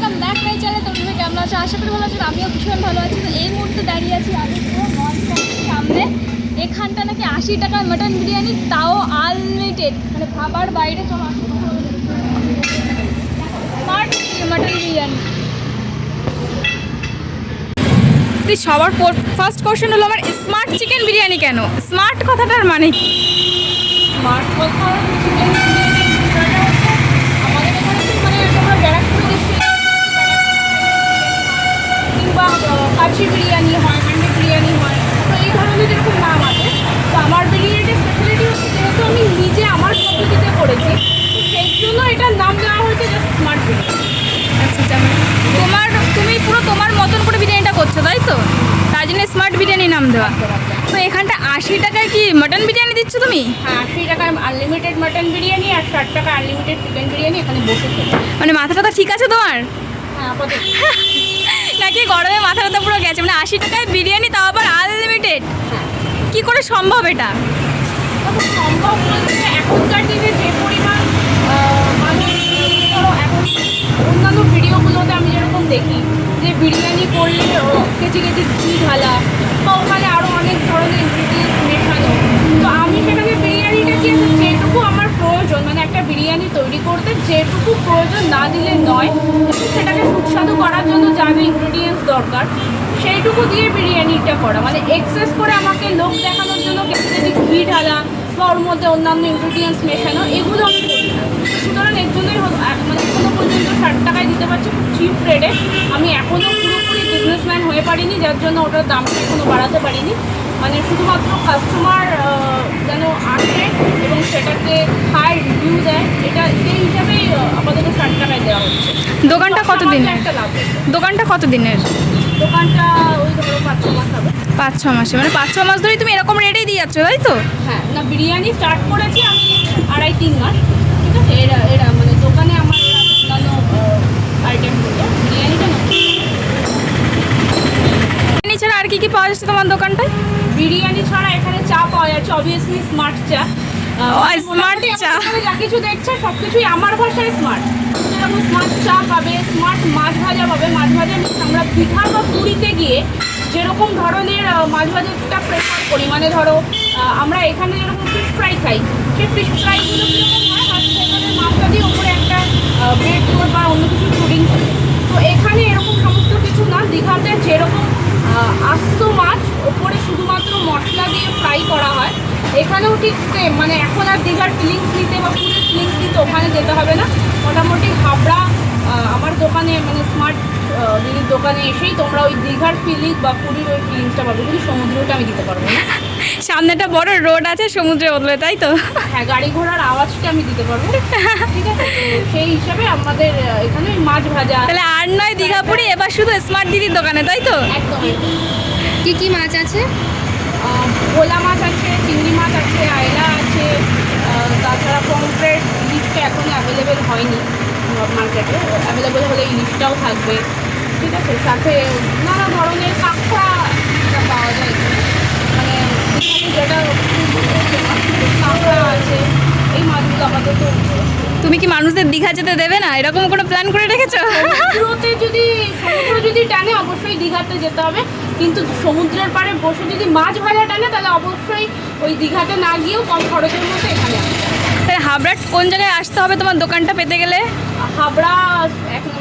Welcome back my channel. তোমরা কেমন আছো? আশা করি ভালো আছো। আমিও ভীষণ ভালো আছি। তো এই মুহূর্তে দাঁড়িয়ে আছি আমি পুরো সামনে। এখানটা নাকি 80 টাকার মাটন বিরিয়ানি, তাও আনলিমিটেড, মানে ভাবার বাইরে। চলো স্মার্ট মাটন বিরিয়ানি। সবার ফার্স্ট কোশ্চেন হলো আমার, স্মার্ট চিকেন বিরিয়ানি কেন? স্মার্ট কথাটার মানে কি? স্মার্ট কথা চিকেন বিরিয়ানি আমাদের এখানে মানে তোমরা ব্যারাকপুরে কিংবা কাচ্চি বিরিয়ানি হয়, হান্ডি বিরিয়ানি হয়, তো এই ধরনের যেরকম নাম আছে। তো আমার বিরিয়ানির স্পেশালিটি হচ্ছে যেহেতু আমি নিজে আমার পদ্ধতিতে করেছি, তো সেই জন্য এটার নাম দেওয়া হয়েছে জাস্ট স্মার্ট বিরিয়ানি। আচ্ছা আচ্ছা, তুমি পুরো তোমার মতন করে বিরিয়ানিটা করছো তাই তো, তার জন্য স্মার্ট বিরিয়ানি নাম দেওয়া। তো এখানটা 80 টাকায় কি মাটন বিরিয়ানি দিচ্ছ তুমি? হ্যাঁ, 80 টাকায় আনলিমিটেড মাটন বিরিয়ানি আর 60 টাকা আনলিমিটেড চিকেন বিরিয়ানি এখানে বসে থাকে। মানে মাথা টাথা ঠিক আছে তোমার? হ্যাঁ, আপাতত। নাকি গরমে মাথা টাথা পুরো গেছে? মানে 80 টাকায় বিরিয়ানি, তাও আবার আনলিমিটেড, কি করে সম্ভব এটা? সম্ভব বলতে এখনকার দিনে যে পরিমাণ মানুষ, ধরো এখন অন্যান্য ভিডিওগুলোতে আমি যেরকম দেখি যে বিরিয়ানি করলে কেজি কেজি ঘি ঢালা বা ওখানে আরও অনেক ধরনের ইনগ্রিডিয়েন্টস মেশানো, তো আমি সেখানে বিরিয়ানিটাকে যেটুকু আমার প্রয়োজন, মানে একটা বিরিয়ানি তৈরি করতে যেটুকু প্রয়োজন না দিলে নয়, সেটাকে সুস্বাদু করার জন্য যা যা ইনগ্রিডিয়েন্টস দরকার সেইটুকু দিয়ে বিরিয়ানিটা করা। মানে এক্সেস করে আমাকে লোক দেখানোর জন্য কেজি কেজি ঘি ঢালা বা ওর মধ্যে অন্যান্য ইনগ্রিডিয়েন্টস মেশানো, এগুলো আমি করি না। সুতরাং এর জন্যই মানে এখনও পর্যন্ত 60 টাকায় দিতে পারছি খুব চিপ রেটে। আমি এখনও পুরোপুরি বিজনেসম্যান হয়ে পারিনি, যার জন্য ওটার দামটা এখনও বাড়াতে পারিনি। মানে শুধুমাত্র কাস্টমার যেন আসে এবং সেটাকে খায়, রিভিউ দেয়, এটা সেই হিসাবেই আপাতত 60 টাকায় দেওয়া হচ্ছে। দোকানটা কত দিনের? একটা লাভ। দোকানটা কত দিনের? দোকানটা ওই ধরো 5-6 মাস হবে। 5-6 মাসে? মানে 5-6 মাস ধরেই তুমি এরকম রেটেই দিয়ে যাচ্ছ তাই তো? হ্যাঁ, না বিরিয়ানি স্টার্ট করেছি আমি 2.5-3 মাস, ঠিক আছে। এরা মানে দোকানে আমার অন্যান্য আইটেম হতো, বিরিয়ানিটা না। বিরিয়ানি ছাড়া আর কি কি পাওয়া যাচ্ছে তোমার দোকানটায়? বিরিয়ানি ছাড়া এখানে চা পাওয়া যাচ্ছে, অবভিয়াসলি স্মার্ট চা। স্মার্ট চা, যা কিছু দেখছে সব কিছুই আমার ভাষায় স্মার্ট। যেরকম স্মার্ট চা পাবে, স্মার্ট মাছ ভাজা পাবে। মাছ ভাজা আমরা দীঘা বা পুরীতে গিয়ে যেরকম ধরনের মাছ ভাজাটা প্রেফার করি, মানে ধরো আমরা এখানে যেরকম ফিশ ফ্রাই খাই, সেই ফিশ ফ্রাইগুলো কীরকম হয়, সেখানে মাছটা দিয়ে ওপরে একটা ব্রেড টোর বা অন্য কিছু পুডিং থাকে। তো এখানে এরকম সমস্ত কিছু না। দীঘাতে যেরকম আস্ত মাছ ওপরে শুধুমাত্র মশলা দিয়ে ফ্রাই করা হয়, এখানেও ঠিক সেম। মানে এখন আর দীঘার ফিলিংস নিতে বা পুরীর ফিলিংস নিতে ওখানে যেতে হবে না। মোটামুটি হাবড়া আমার দোকানে, মানে স্মার্ট দিদির দোকানে এসেই তোমরা ওই দীঘার ফিলিং বা পুরীর ওই ফিলিংসটা পাবে। কিন্তু সমুদ্রটা আমি দিতে পারবো না। সামনে একটা বড় রোড আছে সমুদ্রের বদলে, তাই তো? হ্যাঁ, গাড়ি ঘোড়ার আওয়াজটা আমি দিতে পারবো, ঠিক আছে। সেই হিসাবে আমাদের এখানে ওই মাছ ভাজা। তাহলে আর নয় দীঘাপুরি, এবার শুধু স্মার্ট দিদির দোকানে, তাই তো? একদম। কি কি মাছ আছে? ভোলা মাছ আছে, চিংড়ি মাছ আছে, আয়লা আছে, তাছাড়া পমফ্রেট, ইলিশটা এখনই অ্যাভেলেবেল হয়নি মার্কেটে। অ্যাভেলেবেল হলে ইলিশটাও থাকবে, ঠিক আছে। সাথে নানা ধরনের কাঁকড়া পাওয়া যায় এখানে, মানে যেটা কাঁকড়া আছে, এই মাছগুলো আপাতত। তুমি কি মানুষদের দীঘা যেতে দেবে না, এরকম কোনো প্ল্যান করে রেখেছো? সমুদ্র যদি টানে অবশ্যই দীঘাতে যেতে হবে, কিন্তু সমুদ্রের পাড়ে বসে যদি মাছ ভাজা টানে তাহলে অবশ্যই ওই দীঘাতে না গিয়েও কম খরচের মধ্যে এখানে আসতে হবে। তাহলে হাবড়ার কোন জায়গায় আসতে হবে তোমার দোকানটা পেতে গেলে? হাবড়া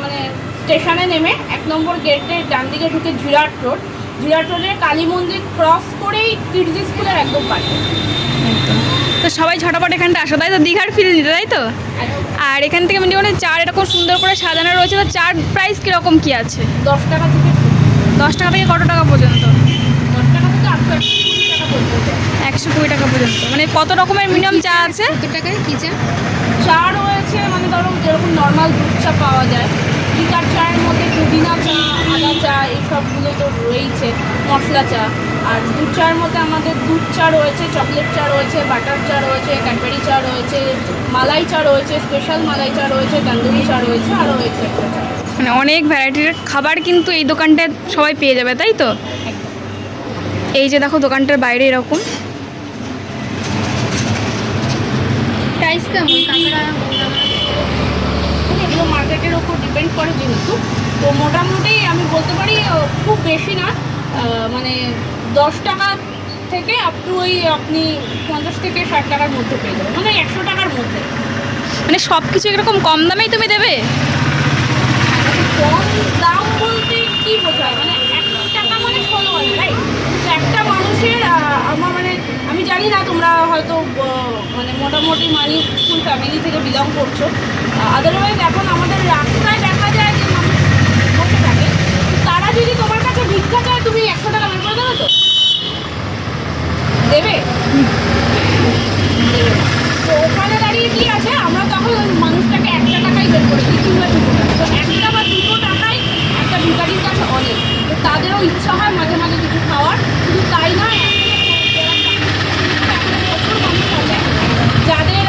মানে স্টেশনে নেমে 1 নম্বর গেটের ডান দিকে ঢুকে জিরাট রোডের কালী মন্দির ক্রস করেই কিডজি স্কুলের একদম পাশে। তো সবাই ঝটাপট এখানটা আসো, তাই তো? দীঘার ফিল নিতে, তাই তো? আর এখান থেকে মানে চার এরকম সুন্দর করে সাজানো রয়েছে, তো চার প্রাইস কীরকম কী আছে? 10 টাকা থেকে 10 টাকা থেকে কত টাকা পর্যন্ত? 10 টাকা থেকে 120 টাকা পর্যন্ত। 120 টাকা পর্যন্ত। মানে কত রকমের মিনিমাম চা আছে? কত টাকায় কী চা? চা রয়েছে, মানে ধরো যেরকম নর্মাল দুধ চা পাওয়া যায়, লিকার চায়ের মধ্যে পুদিনা চা, আদা চা, এইসবগুলো তো রয়েছে, মশলা চা। আর দুধ চায়ের মধ্যে আমাদের দুধ চা রয়েছে, চকলেট চা রয়েছে, বাটার চা রয়েছে, ক্যাডবেরি চা রয়েছে, মালাই চা রয়েছে, স্পেশাল মালাই চা রয়েছে, তন্দুরি চা রয়েছে, আরও রয়েছে একটা চা। মানে অনেক ভ্যারাইটির খাবার কিন্তু এই দোকানটায় সবাই পেয়ে যাবে, তাই তো? এই যে দেখো দোকানটার বাইরে এরকম প্রাইস কেমন? কাঁকড়া এগুলো মার্কেটের ওপর ডিপেন্ড করে, যেহেতু তো মোটামুটি আমি বলতে পারি খুব বেশি না, মানে 10 টাকা থেকে আপ টু ওই আপনি 50 থেকে 60 টাকার মধ্যে পেয়ে যাবেন, মানে 100 টাকার মধ্যে। মানে সব কিছু এরকম কম দামেই তুমি দেবে? কম দাম বলতে কি বোঝায়, মানে 1 টাকা মানে 16 আনা, রাইট? তো একটা মানুষের আমার মানে আমি জানি না তোমরা হয়তো মানে মোটামুটি মানি ফুল ফ্যামিলি থেকে বিলং করছো, আদারওয়াইজ এখন আমাদের রাস্তায় দেখা যায় যে মানুষ বসে থাকে, তো তারা যদি তোমার কাছে ভিক্ষা চায় তুমি 100 টাকা বের করে দেবে তো? দেবে? দেবে না। তো ওখানে দাঁড়িয়ে কি আছে, আমরা তখন ওই মানুষটাকে 1 টাকাই বের করে দিই কিংবা 2 টাকা। তো 1 বা 2 টাকায় একটা ভিখারির কাছে অনেক। তো তাদেরও ইচ্ছা হয় মাঝে মাঝে কিছু খাওয়ার, শুধু তাই নয়, প্রচুর মানুষ আছে যাদের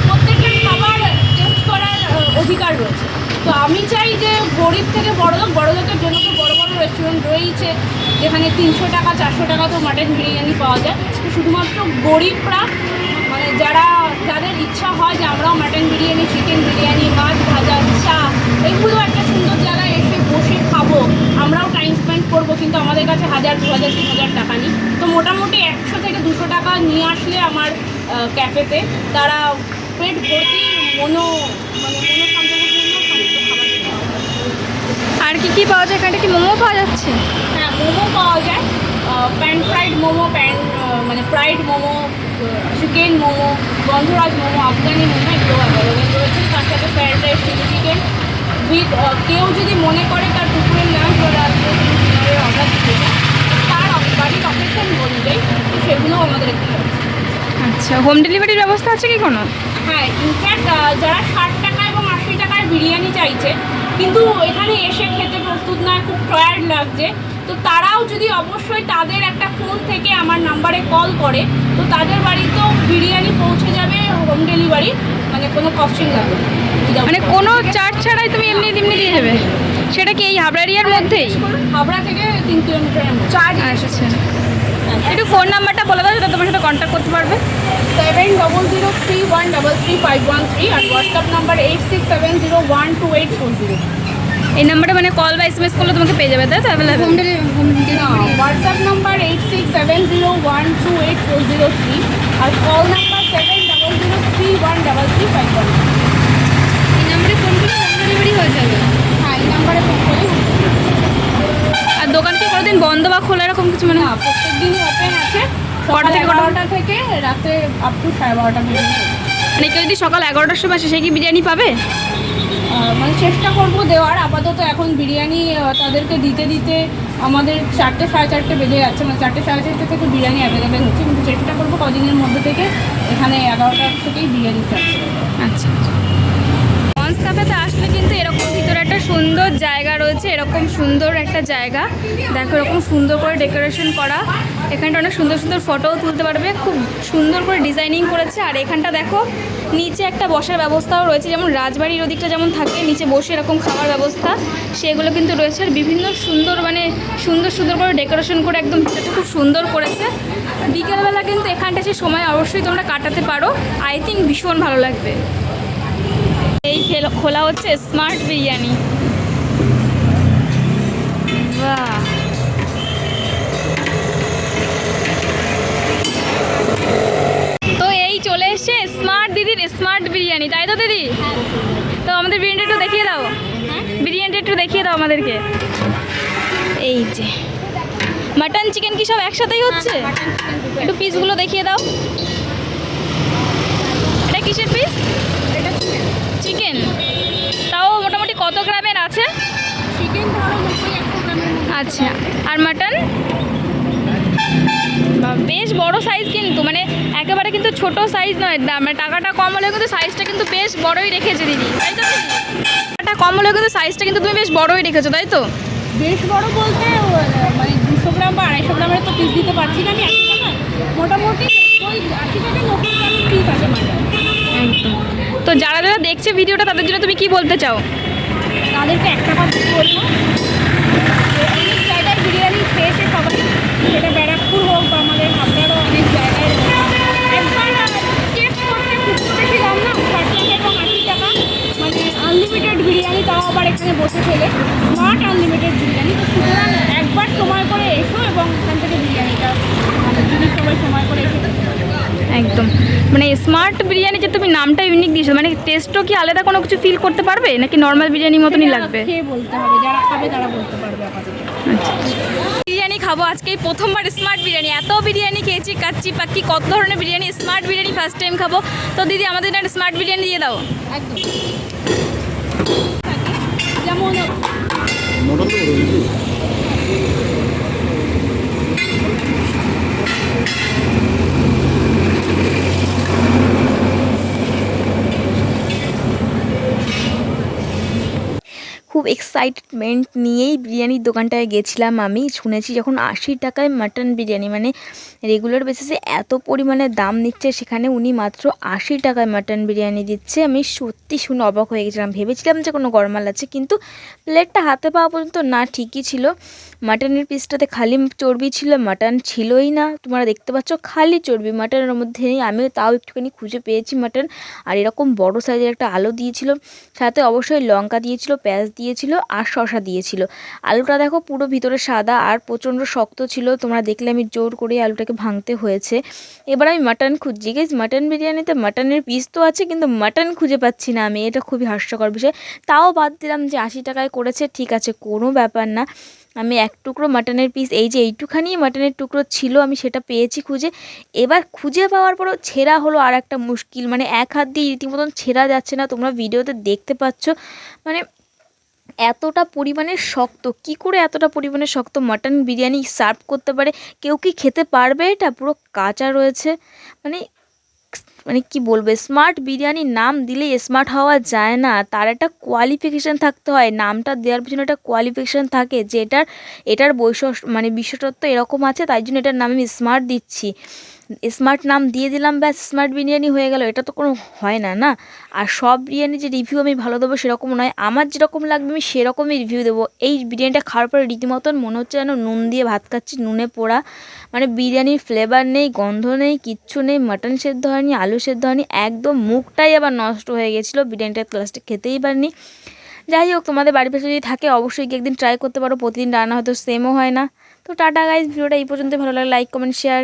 প্রত্যেকের খাবার টেস্ট করার অধিকার রয়েছে। তো আমি চাই যে গরিব থেকে বড়লোকের জন্য তো বড় বড় রেস্টুরেন্ট রয়েছে যেখানে 300 টাকা 400 টাকা তো মাটন বিরিয়ানি পাওয়া যায়। তো শুধুমাত্র গরিবরা, মানে যাদের ইচ্ছা হয় যে আমরাও মাটন বিরিয়ানি, চিকেন বিরিয়ানি, মাছ ভাজা, চা, এগুলো একটা সুন্দর জায়গায় এসে বসে খাবো, আমরাও টাইম স্পেন্ড করবো, কিন্তু আমাদের কাছে 1000, 2000, 3000 টাকা নেই। তো মোটামুটি 100 থেকে 200 টাকা নিয়ে আসলে আমার ক্যাফেতে তারা পেট ভর্তি মনোসংযোগের জন্য সমস্ত খাবার খেতে পারে। আর কি পাওয়া যায় এখানে? কি মোমো পাওয়া যাচ্ছে? হ্যাঁ, মোমো পাওয়া যায়, প্যান ফ্রাইড মোমো, মানে ফ্রাইড মোমো, চিকেন মোমো, গন্ধরাজ মোমো, আফগানি মোমো, এগুলো অ্যাভেলেবেল রয়েছে। তার সাথে fried rice, chilli chicken with, কেউ যদি মনে করে তার দুপুরের লাঞ্চ বা রাত্রে ডিনারের অর্ডার দিতে চায় তার বাড়ির অপেক্ষা অনুযায়ী, তো সেগুলোও আমাদের এখানে রয়েছে। আচ্ছা, হোম ডেলিভারির ব্যবস্থা আছে কি কোনো? হ্যাঁ, ইনফ্যাক্ট যারা 60 টাকা এবং 80 টাকার বিরিয়ানি চাইছে কিন্তু এখানে এসে খেতে প্রস্তুত নয়, খুব টায়ার্ড লাগছে, তো তারাও যদি অবশ্যই তাদের একটা ফোন থেকে আমার নাম্বারে কল করে, তো তাদের বাড়িতেও বিরিয়ানি পৌঁছে যাবে হোম ডেলিভারি, মানে কোনো কস্টিং লাগবে না, মানে কোনো চার্জ ছাড়াই তুমি এমনি দিয়ে দেবে? সেটা কি এই হাবড়া এরিয়ার মধ্যেই? হাবড়া থেকে 3 কিলোমিটারের মধ্যে। আচ্ছা, একটু ফোন নাম্বারটা বলে দাও যেটা তোমার সাথে কন্ট্যাক্ট করতে পারবে। 7003133513 আর হোয়াটসঅ্যাপ নাম্বার 8670128440। এই নাম্বারে মানে কল বা SMS করলে তোমাকে পেয়ে যাবে, তাই তো? অ্যাভেলেবেল? হোয়াটসঅ্যাপ নাম্বার 8670128403 আর কল নাম্বার 7003133513। এই নাম্বারে ফোন করলে হোম ডেলিভারি হয়ে যাবে? হ্যাঁ, এই নাম্বারে ফোন করে। আর দোকান কি কোনোদিন বন্ধ বা খোলা এরকম কিছু মানে? না, প্রত্যেক দিনই ওপেন আছে, কটা সকাল থেকে কটা? 11টা থেকে রাতে আপ টু 12:30 পর্যন্ত। মানে কেউ যদি সকাল 11টার সময় আসে সে কি বিরিয়ানি পাবে? মানে চেষ্টা করব দেওয়ার। আপাতত এখন বিরিয়ানি তাদেরকে দিতে দিতে আমাদের 4টে, 4:30 বেজে যাচ্ছে, মানে 4টে, 4:30 থেকে বিরিয়ানি অ্যাভেলেবেল হচ্ছে, কিন্তু চেষ্টা করবো কদিনের মধ্যে থেকে এখানে 11টা থেকেই বিরিয়ানি চাচ্ছে। আচ্ছা, লঞ্চ ক্যাফেতে আসলে কিন্তু এরকম ভিতরে একটা সুন্দর জায়গা রয়েছে, এরকম সুন্দর একটা জায়গা দেখো, এরকম সুন্দর করে ডেকোরেশন করা, এখানটা অনেক সুন্দর সুন্দর ফটোও তুলতে পারবে, খুব সুন্দর করে ডিজাইনিং করেছে। আর এখানটা দেখো নিচে একটা বসার ব্যবস্থাও রয়েছে, যেমন রাজবাড়ির ওদিকটা যেমন থাকে নিচে বসে এরকম খাওয়ার ব্যবস্থা, সেগুলো কিন্তু রয়েছে। আর বিভিন্ন সুন্দর মানে সুন্দর সুন্দর করে ডেকোরেশন করে একদম ভিতরটা খুব সুন্দর করেছে। বিকেলবেলা কিন্তু এখানটা সে সময় অবশ্যই তোমরা কাটাতে পারো, আই থিঙ্ক ভীষণ ভালো লাগবে। এই খোলা হচ্ছে স্মার্ট বিরিয়ানি, বাহ! তো এই চলে এসছে স্মার্ট দিদির স্মার্ট বিরিয়ানি, তাই তো দিদি? তো আমাদের বিরিয়ানিটা একটু দেখিয়ে দাও, বিরিয়ানিটা একটু দেখিয়ে দাও আমাদেরকে। এই যে মাটন চিকেন কি সব একসাথেই হচ্ছে? একটু পিসগুলো দেখিয়ে দাও। এটা কিসের পিস? এটা চিকেন। তাও মোটামুটি কত গ্রামের আছে? চিকেন ধরো 90-100 গ্রামের মতো। আচ্ছা, আর মাটন? বেশ বড় সাইজ কিন্তু, মানে একেবারে কিন্তু ছোট সাইজ নয়, মানে টাকাটা কম হলেও কিন্তু সাইজটা কিন্তু বেশ বড়ই রেখেছে দিদি, তাই তো? টাকাটা কম হলেও কিন্তু সাইজটা কিন্তু তুমি বেশ বড়ই রেখেছো, তাই তো? বেশ বড় বলতে মানে 200 গ্রাম বা 250 গ্রামের তো পিস দিতে পারছি না আমি, 80 টাকা মোটামুটি 80 থেকে 90 গ্রামের পিস আছে মাটন। একদম। তো যারা যারা দেখছে ভিডিওটা তাদের জন্য তুমি কি বলতে চাও? তাদেরকে একটা কথা বলবো, যে অনেক জায়গায় বিরিয়ানি খেয়েছে সবাই, সেটা ব্যারাকপুর হোক বা আমাদের হাবড়ারও অনেক জায়গায় একবার টেস্ট করতে খুব বেশি দাম না, 60 টাকা এবং 80 টাকা, মানে আনলিমিটেড বিরিয়ানি, তাও তাও আবার এখানে বসে খেলে স্মার্ট আনলিমিটেড বিরিয়ানি। তো সুতরাং একবার সময় করে এসো এবং এখান থেকে বিরিয়ানিটা যদি সবাই সময় করে এসে একদম মানে স্মার্ট বিরিয়ানি যে তুমি নামটা ইউনিক দিয়েছো, মানে টেস্টও কি আলাদা কোনো কিছু ফিল করতে পারবে নাকি নর্মাল বিরিয়ানির মতনই লাগবে? খেয়ে বলতে হবে, যারা খাবে তারা বলতে পারবে আপাতত। বিরিয়ানি খাবো আজকে প্রথমবার স্মার্ট বিরিয়ানি, এত বিরিয়ানি খেয়েছি কাচ্চি পাক্কি কত ধরনের biryani, smart biryani first time খাবো। তো দিদি আমাদের একটা স্মার্ট বিরিয়ানি দিয়ে দাও। একদম যেমন খুব এক্সাইটমেন্ট নিয়েই বিরিয়ানির দোকানটায় গেছিলাম আমি। শুনেছি যখন 80 টাকায় মাটন বিরিয়ানি, মানে রেগুলার বেসিসে এত পরিমাণে দাম নিচ্ছে, সেখানে উনি মাত্র 80 টাকায় মাটন বিরিয়ানি দিচ্ছে। আমি সত্যি শুনে অবাক হয়ে গেছিলাম, ভেবেছিলাম যে কোনো গরমাল আছে, কিন্তু প্লেটটা হাতে পাওয়া পর্যন্ত না ঠিকই ছিল। মাটনের পিসটাতে খালি চর্বি ছিল, মাটন ছিলই না, তোমরা দেখতে পাচ্ছ খালি চর্বি, মাটনের মধ্যে নেই। আমিও তাও একটুখানি খুঁজে পেয়েছি মাটন। আর এরকম বড় সাইজের একটা আলু দিয়েছিল, সাথে অবশ্যই লঙ্কা দিয়েছিল, পেঁয়াজ দিয়েছিল আর শসা দিয়েছিল। আলুটা দেখো পুরো ভিতরে সাদা আর প্রচণ্ড শক্ত ছিল, তোমরা দেখলে আমি জোর করে আলুটাকে ভাঙতে হয়েছে। এবার আমি মাটন খুঁজছি, গাইস মাটন বিরিয়ানিতে মাটনের পিস তো আছে কিন্তু মাটন খুঁজে পাচ্ছি না আমি, এটা খুবই হাস্যকর বিষয়। তাও বাদ দিলাম যে 80 টাকায় করেছে, ঠিক আছে কোনো ব্যাপার না। আমি এক টুকরো মাটনের পিস, এই যে এইটুখানি মাটনের টুকরো ছিল, আমি সেটা পেয়েছি খুঁজে। এবার খুঁজে পাওয়ার পরও ছেঁড়া হলো আর একটা মুশকিল, মানে এক হাত দিয়ে রীতিমতন ছেঁড়া যাচ্ছে না, তোমরা ভিডিওতে দেখতে পাচ্ছ। মানে এতটা পরিমাণে শক্ত, কি করে এতটা পরিমাণে শক্ত মাটন বিরিয়ানি সার্ভ করতে পারে? কেউ কি খেতে পারবে? এটা পুরো কাঁচা রয়েছে। মানে মানে কি বলবো, স্মার্ট বিরিয়ানির নাম দিলেই স্মার্ট হওয়া যায় না, তার একটা কোয়ালিফিকেশান থাকতে হয়। নামটা দেওয়ার পিছনে একটা কোয়ালিফিকেশান থাকে যে এটার মানে বিশেষত্ব এরকম আছে, তাই জন্য এটার নাম আমি স্মার্ট দিচ্ছি। স্মার্ট নাম দিয়ে দিলাম, ব্যাস স্মার্ট বিরিয়ানি হয়ে গেল, এটা তো কোনো হয় না না। আর সব বিরিয়ানি যে রিভিউ আমি ভালো দেবো সেরকম নয়, আমার যেরকম লাগবে আমি সেরকমই রিভিউ দেবো। এই বিরিয়ানিটা খাওয়ার পরে রীতিমতন মনে হচ্ছে যেন নুন দিয়ে ভাত খাচ্ছি, নুনে পোড়া। মানে বিরিয়ানির ফ্লেভার নেই, গন্ধ নেই, কিচ্ছু নেই, মাটন সেদ্ধ হয়নি, আলু সেদ্ধ হয়নি, একদম মুখটাই আবার নষ্ট হয়ে গেছিলো, বিরিয়ানিটা লাস্টে খেতেই পারিনি। যাই হোক, তোমাদের বাড়ির পাশে যদি থাকে অবশ্যই গিয়ে একদিন ট্রাই করতে পারো, প্রতিদিন রান্না হয়তো সেমও হয় না। তো টাটা গাইজ, ভিডিওটা এই পর্যন্ত, ভালো লাগে লাইক কমেন্ট শেয়ার।